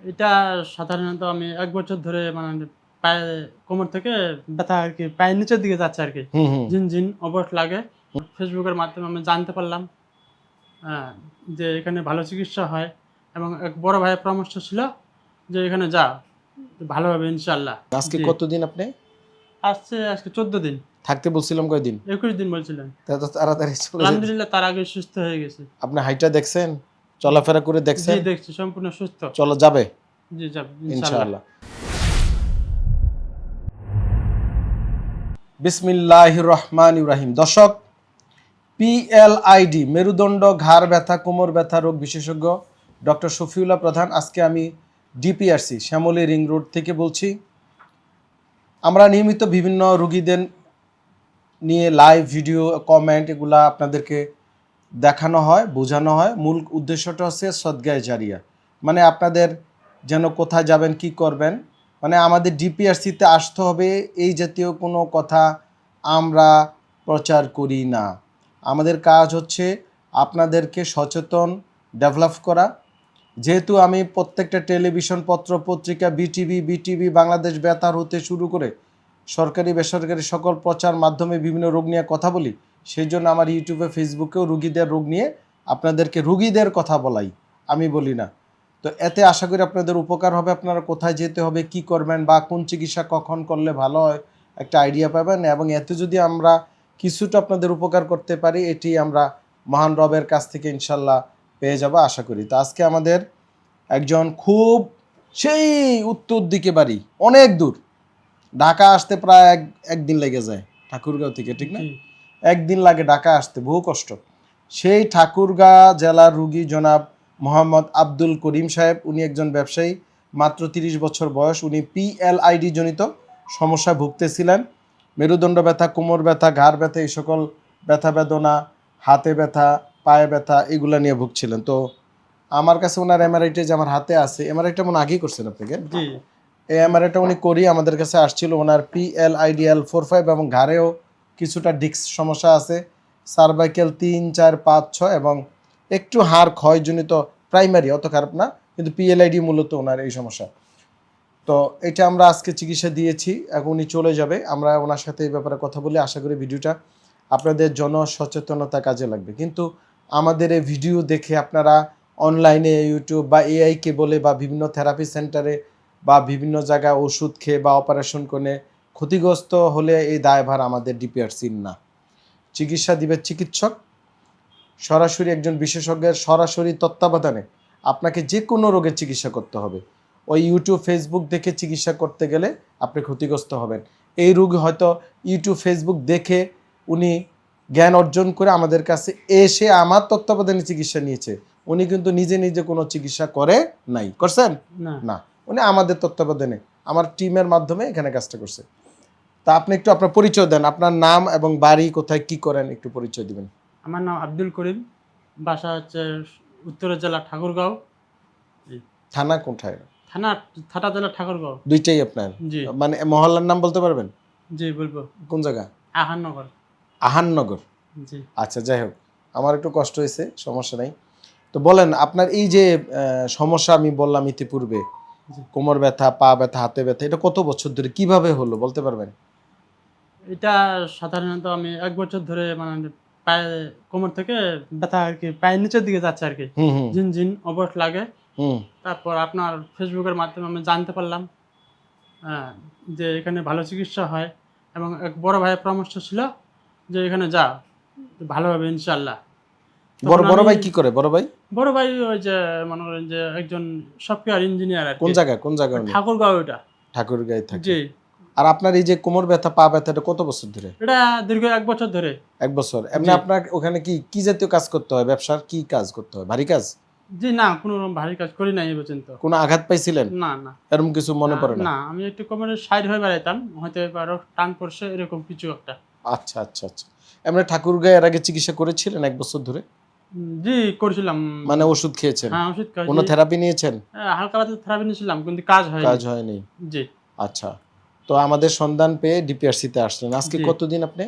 এটা সাধারণত আমি ১ বছর ধরে মানে পায়ে কোমর থেকে ব্যথা আরকি পায়ের নিচের দিকে যাচ্ছে আরকি। হুম, হুম। ঝিনঝিন অবশ লাগে। ফেসবুকের মাধ্যমে আমি জানতে পারলাম হ্যাঁ, যে এখানে ভালো চিকিৎসা হয় এবং এক বড় ভাইয়ের পরামর্শ ছিল যে এখানে যা ভালো হবে ইনশাআল্লাহ। আজকে জি। কতদিন আপনি? আজকে ১৪ দিন। থাকতে বলছিলাম কয়দিন? ২১ দিন বলছিলেন। তা তো তাড়াতাড়ি চলে যেতে। আলহামদুলিল্লাহ তার আগে সুস্থ হয়ে গেছি। আপনি হাইটা দেখছেন? চলাফেরা করে জি দেখছেন? দেখছি সম্পূর্ণ সুস্থ। চলা যাবে? জি যাবে ইনশাআল্লাহ। ইনশাআল্লাহ। বিসমিল্লাহির রহমানির রহিম। দর্শক, পিএলআইডি মেরুদণ্ড, ঘাড় ব্যথা, কোমর ব্যথা রোগ বিশেষজ্ঞ ডক্টর শফিউল্লাহ প্রধান। আজকে আমি ডিপিআরসি শ্যামলী রিং রোড থেকে বলছি। আমরা নিয়মিত বিভিন্ন রুগীদের নিয়ে লাইভ ভিডিও, কমেন্ট এগুলা আপনাদেরকে দেখানো হয়, বোঝানো হয়। মূল উদ্দেশ্যটা হচ্ছে সদগায়ে জারিয়া, মানে আপনাদের যেন কোথায় যাবেন, কি করবেন, মানে আমাদের ডিপিআরসিতে আসতে হবে, এই জাতীয় কোনো কথা আমরা প্রচার করি না। আমাদের কাজ হচ্ছে আপনাদেরকে সচেতন ডেভেলপ করা। যেহেতু আমি প্রত্যেকটা টেলিভিশন, পত্র পত্রিকা, বিটিভি বাংলাদেশ বেতার হতে শুরু করে সরকারি বেসরকারি সকল প্রচার মাধ্যমে বিভিন্ন রোগ নিয়ে কথা বলি, সেই জন্য আমার ইউটিউবে, ফেসবুকেও রুগীদের রোগ নিয়ে আপনাদেরকে রুগীদের কথা বলাই, আমি বলি না। তো এতে আশা করি আপনাদের উপকার হবে। আপনারা কোথায় যেতে হবে, কি করবেন, বা কোন চিকিৎসা কখন করলে ভালো হয় একটা আইডিয়া পাবেন, এবং এতে যদি আমরা কিছুটা আপনাদের উপকার করতে পারি, এটি আমরা মহান রবের কাছ থেকে ইনশাল্লাহ পেয়ে যাব আশা করি। তো আজকে আমাদের একজন খুব সেই উত্তর দিকে বাড়ি, অনেক দূর, ঢাকা আসতে প্রায় একদিন লেগে যায় ঠাকুরগাঁও থেকে, ঠিক না? জি। একদিন লাগে ঢাকা আসতে, বহু কষ্ট। সেই ঠাকুরগাঁ জেলার রুগী জনাব মোহাম্মদ আব্দুল করিম সাহেব। উনি একজন ব্যবসায়ী, মাত্র 30 বছর বয়স। উনি পিএলআইডি জনিত সমস্যায় ভুগতেছিলেন। মেরুদণ্ড ব্যথা, কোমর ব্যথা, ঘাড় ব্যথা, এই সকল ব্যথা বেদনা, হাতে ব্যথা, পায়ে ব্যথা, এগুলো নিয়ে ভুগছিলেন। তো আমার কাছে ওনার এমআরআইটা যে আমার হাতে আছে, এমআরআইটা মনে আগেই করছেন আপনাকে। জি। এই এমআরআইটা উনি করি আমাদের কাছে আসছিল। ওনার PLIDL45 এবং ঘাড়েও কিছুটা ডিস্ক সমস্যা আছে, সার্ভাইকেল 3, 4, 5, 6 এবং একটু হাড় ক্ষয়জনিত, প্রাইমারি, অত খারাপ না, কিন্তু পিএলআইডি মূলত ওনার এই সমস্যা। তো এটা আমরা আজকে চিকিৎসা দিয়েছি, এখন উনি চলে যাবে। আমরা ওনার সাথে এই ব্যাপারে কথা বলি। আশা করি ভিডিওটা আপনাদের জনসচেতনতা কাজে লাগবে। কিন্তু আমাদের এই ভিডিও দেখে আপনারা অনলাইনে, ইউটিউব বা এআইকে বলে বা বিভিন্ন থেরাপি সেন্টারে বা বিভিন্ন জায়গায় ওষুধ খেয়ে বা অপারেশন করে ক্ষতিগ্রস্ত হলে এই দায়ভার আমাদের ডিপিআরসির না। চিকিৎসা দিবে চিকিৎসক, সরাসরি একজন বিশেষজ্ঞের সরাসরি তত্ত্বাবধানে আপনাকে যে কোনো রোগের চিকিৎসা করতে হবে। ওই ইউটিউব, ফেসবুক দেখে চিকিৎসা করতে গেলে আপনি ক্ষতিগ্রস্ত হবেন। এই রোগী হয়তো ইউটিউব, ফেসবুক দেখে উনি জ্ঞান অর্জন করে আমাদের কাছে এসে আমার তত্ত্বাবধানে চিকিৎসা নিয়েছে। উনি কিন্তু নিজে নিজে কোনো চিকিৎসা করে নাই, করছেন না। না, উনি আমাদের তত্ত্বাবধানে আমার টিমের মাধ্যমে এখানে কাজটা করছে। তা আপনি একটু আপনার পরিচয় দেন, আপনার নাম এবং বাড়ি কোথায়, কি করেন, একটু পরিচয় দিবেন। আমার নাম আব্দুল করিম। বাসা হচ্ছে উত্তরা জেলা ঠাকুরগাঁও। জি। থানা কোথায়? থানা থাটা জেলা ঠাকুরগাঁও। দুইটাই আপনার? জি। মানে মহল্লার নাম বলতে পারবেন? জি বলবো। কোন জায়গা? আহাননগর। আহাননগর। জি। আচ্ছা, যাই হোক, আমার একটু কষ্ট হয়েছে, সমস্যা নাই। তো বলেন আপনার এই যে সমস্যা আমি বললাম ইতিপূর্বে, জি। কোমর ব্যথা, পা ব্যথা, হাতে ব্যথা, এটা কত বছর ধরে, কিভাবে হলো বলতে পারবেন? এটা সাধারণত আমি ১ বছর ধরে মানে পায়ে কোমর থেকে ব্যথা আরকি পায়ের নিচের দিকে যাচ্ছে আরকি। হুম, হুম, ঝিনঝিন অবশ লাগে। হুম। তারপর আপনার ফেসবুকের মাধ্যমে আমি জানতে পারলাম হ্যাঁ, যে এখানে ভালো চিকিৎসা হয় এবং এক বড় ভাইয়ের পরামর্শ ছিল যে এখানে যা ভালো হবে ইনশাআল্লাহ। বড় তখন বড় আমি ভাই কি করে? বড় ভাই বড় ভাই ওই যে মনে করেন যে একজন সফটওয়্যার ইঞ্জিনিয়ার কোন আরকি। জায়গায়, কোন জায়গায় উনি? ঠাকুরগাঁও ওইটা। ঠাকুরগাঁয়ে থাকে। জি। আর আপনার এই যে কোমর ব্যথা, পা ব্যথা, এটা কত বছর ধরে? এটা দীর্ঘ ১ বছর ধরে। 1 বছর। এমনি জি। আপনার ওখানে কি কি জাতীয় কাজ করতে হয়? ব্যবসার কি কাজ করতে হয়? ভারী কাজ? জি না, কোনো ভারী কাজ করি নাই এ পর্যন্ত। কোনো আঘাত পাইছিলেন? না, না। এরকম কিছু মনে পড়ে না? না, আমি একটু কোমরের সাইড হয়ে বেড়াইতাম। হয়তো এবারও টান পড়ছে এরকম কিছু একটা। আচ্ছা, আচ্ছা, আচ্ছা। এমনি ঠাকুরগাঁয়ে এর আগে চিকিৎসা করেছিলেন 1 বছর ধরে? জি, করছিলাম। মানে ওষুধ খেয়েছেন? হ্যাঁ, ওষুধ কোনো খাইছি। থেরাপি নিয়েছেন? হালকা পাতলা থেরাপি নিয়েছিলাম কিন্তু কাজ হয়নি। কাজ হয়নি। জি, আচ্ছা। তো আমাদের সন্ধান পেয়ে ডিপিআরসিতে আসলেন। আজকে জি। কতদিন আপনি?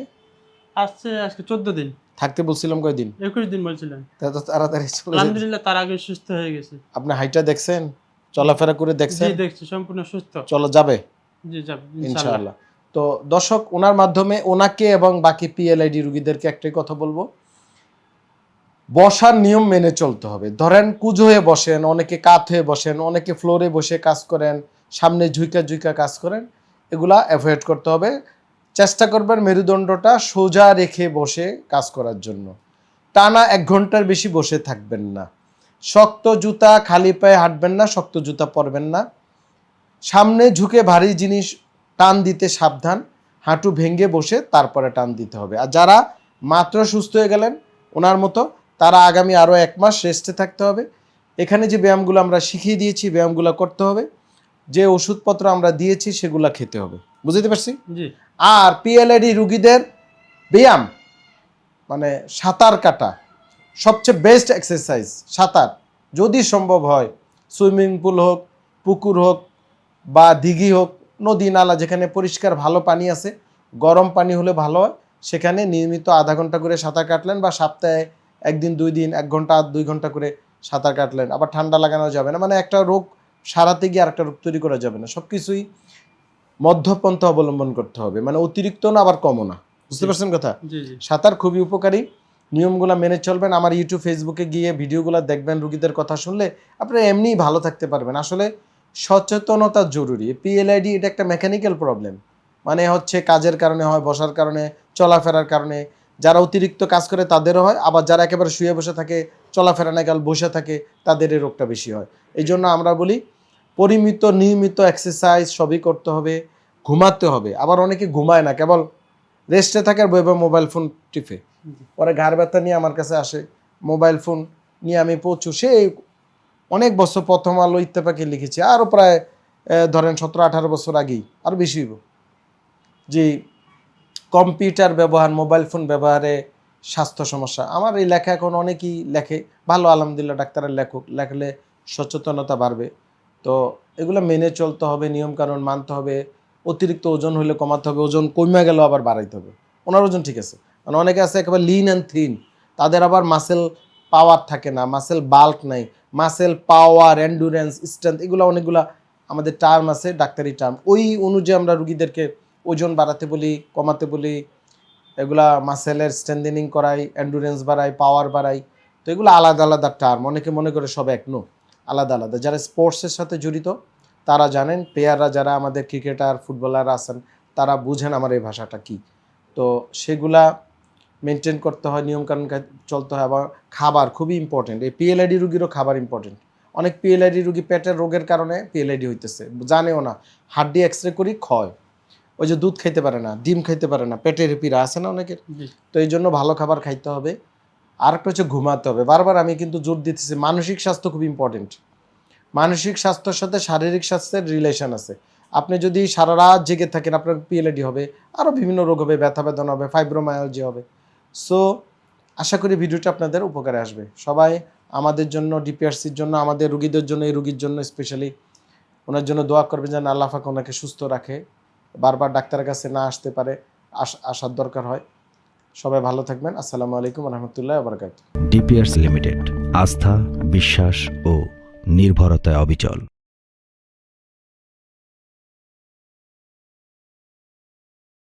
আজকে ১৪ দিন। থাকতে বলছিলাম কয়দিন? ২১ দিন বলছিলেন। তা তো তাড়াতাড়ি চলে যেতে। আলহামদুলিল্লাহ তার আগে সুস্থ হয়ে গেছি। আপনি হাইটা দেখছেন? চলাফেরা করে দেখছেন? জি দেখছি, সম্পূর্ণ সুস্থ। চলো যাবে জি যাব ইনশাআল্লাহ। ইনশাআল্লাহ। তো দর্শক, ওনার মাধ্যমে ওনাকে এবং বাকি পিএলআইডি রোগীদেরকে একটাই কথা বলবো, বসার নিয়ম মেনে চলতে হবে। ধরেন কুঁজো হয়ে বসেন, অনেকে কাত হয়ে বসেন, অনেকে ফ্লোরে বসে কাজ করেন, সামনে ঝুঁকা ঝুঁকা কাজ করেন, এগুলা অ্যাভয়েড করতে হবে। চেষ্টা করবেন মেরুদণ্ডটা সোজা রেখে বসে কাজ করার জন্য। টানা 1 ঘন্টার বেশি বসে থাকবেন না। শক্ত জুতা খালি পায়ে হাঁটবেন না, শক্ত জুতা পরবেন না। সামনে ঝুঁকে ভারী জিনিস টান দিতে সাবধান, হাঁটু ভেঙে বসে তারপরে টান দিতে হবে। আর যারা মাত্র সুস্থ হয়ে গেলেন ওনার মতো, তারা আগামী আরও 1 মাস রেস্টে থাকতে হবে। এখানে যে ব্যায়ামগুলো আমরা শিখিয়ে দিয়েছি, ব্যায়ামগুলো করতে হবে, যে ওষুধপত্র আমরা দিয়েছি সেগুলো খেতে হবে। বুঝতে পারছি? জি আর পিএলআইডি রুগীদের ব্যায়াম মানে সাঁতার কাটা সবচেয়ে বেস্ট এক্সারসাইজ। সাঁতার যদি সম্ভব হয়, সুইমিং পুল হোক, পুকুর হোক বা দিঘি হোক, নদী নালা যেখানে পরিষ্কার ভালো পানি আছে, গরম পানি হলে ভালো হয়, সেখানে নিয়মিত আধা ঘন্টা করে সাঁতার কাটলেন, বা সপ্তাহে 1 দিন 2 দিন 1 ঘন্টা 2 ঘন্টা করে সাঁতার কাটলেন। আবার ঠান্ডা লাগানো যাবে না, মানে একটা রোগ সারাতে গিয়ে আরেকটা রোগ তৈরি করা যাবে না। সব কিছুই মধ্যপন্থা অবলম্বন করতে হবে, মানে অতিরিক্ত না আবার কমও না। বুঝতে পারছেন কথা? জি জি সাঁতার খুবই উপকারী, নিয়মগুলো মেনে চলবেন। আমার ইউটিউব ফেসবুকে গিয়ে ভিডিওগুলো দেখবেন, রুগীদের কথা শুনলে আপনারা এমনিই ভালো থাকতে পারবেন। আসলে সচেতনতা জরুরি। পিএলআইডি এটা একটা মেকানিক্যাল প্রবলেম, মানে হচ্ছে কাজের কারণে হয়, বসার কারণে, চলাফেরার কারণে। যারা অতিরিক্ত কাজ করে তাদেরও হয়, আবার যারা একেবারে শুয়ে বসে থাকে, চলাফেরা না গেল বসে থাকে, তাদের এই রোগটা বেশি হয়। এই জন্য আমরা বলি পরিমিত নিয়মিত এক্সারসাইজ সবই করতে হবে, ঘুমাতে হবে। আবার অনেকে ঘুমায় না, কেবল রেস্টে থাকে আর বই মোবাইল ফোন টিপে, পরে ঘাড় ব্যথা নিয়ে আমার কাছে আসে। মোবাইল ফোন নিয়ে আমি প্রচুর, সেই অনেক বছর প্রথম আলো ইত্তেফাকে লিখেছি, আরও প্রায় ধরেন 17-18 বছর আগেই, আরও বেশি হইব, যে কম্পিউটার ব্যবহার, মোবাইল ফোন ব্যবহারে স্বাস্থ্য সমস্যা। আমার এই লেখা এখন অনেকেই লেখে, ভালো আলহামদুলিল্লাহ, ডাক্তারের লেখক, লেখলে সচেতনতা বাড়বে। তো এগুলো মেনে চলতে হবে, নিয়মকানুন মানতে হবে। অতিরিক্ত ওজন হলে কমাতে হবে, ওজন কমে গেল আবার বাড়াইতে হবে। ওনার ওজন ঠিক আছে, মানে অনেকে আছে একেবারে লিন অ্যান্ড থিন, তাদের আবার মাসেল পাওয়ার থাকে না, মাসেল বাল্ক নাই। মাসেল পাওয়ার, এন্ডুরেন্স, স্ট্রেংথ, এগুলো অনেকগুলা আমাদের টার্ম আছে, ডাক্তারি টার্ম। ওই অনুযায়ী আমরা রুগীদেরকে ওজন বাড়াতে বলি, কমাতে বলি, এগুলা মাসেলের স্ট্রেন্থেনিং করাই, এন্ডুরেন্স বাড়াই, পাওয়ার বাড়াই। তো এগুলো আলাদা আলাদা টার্ম, অনেকে মনে করে সব এক, নো, আলাদা আলাদা। যারা স্পোর্টসের সাথে জড়িত তারা জানেন, প্লেয়াররা যারা আমাদের ক্রিকেটার, ফুটবলার আছেন, তারা বুঝেন আমার এই ভাষাটা কি। তো সেগুলা মেনটেন করতে হয়, নিয়মকানুন চলতে হয়। আবার খাবার খুবই ইম্পর্টেন্ট। এই পিএলআইডি রুগীরও খাবার ইম্পর্টেন্ট। অনেক পিএলআইডি রুগী পেটের রোগের কারণে পিএলআইডি হইতেছে, জানেও না। হাড্ডি এক্সরে করি ক্ষয়, ওই যে দুধ খাইতে পারে না, ডিম খাইতে পারে না, পেটের পীড়া আছে না অনেকের। জি তো এই জন্য ভালো খাবার খাইতে হবে। আর একটা হচ্ছে ঘুমাতে হবে। বারবার আমি কিন্তু জোর দিতেছি, মানসিক স্বাস্থ্য খুব ইম্পর্টেন্ট। মানসিক স্বাস্থ্যের সাথে শারীরিক স্বাস্থ্যের রিলেশন আছে। আপনি যদি সারা রাত জেগে থাকেন, আপনার পিএলআইডি হবে, আরও বিভিন্ন রোগ হবে, ব্যথা বেদনা হবে, ফাইব্রোমায়ালজি হবে। সো আশা করি ভিডিওটা আপনাদের উপকারে আসবে। সবাই আমাদের জন্য, ডিপিআরসির জন্য, আমাদের রুগীদের জন্য, এই রুগীর জন্য স্পেশালি ওনার জন্য দোয়া করবেন যেন আল্লাহ পাক ওনাকে সুস্থ রাখে, বারবার ডাক্তারের কাছে না আসতে পারে, আসার দরকার হয়। সবাই ভালো থাকবেন। আসসালামু আলাইকুম রহমতুল্লাহ বারকাতুহু। ডিপিআরস লিমিটেড, আস্থা, বিশ্বাস ও নির্ভরতায় অবিচল।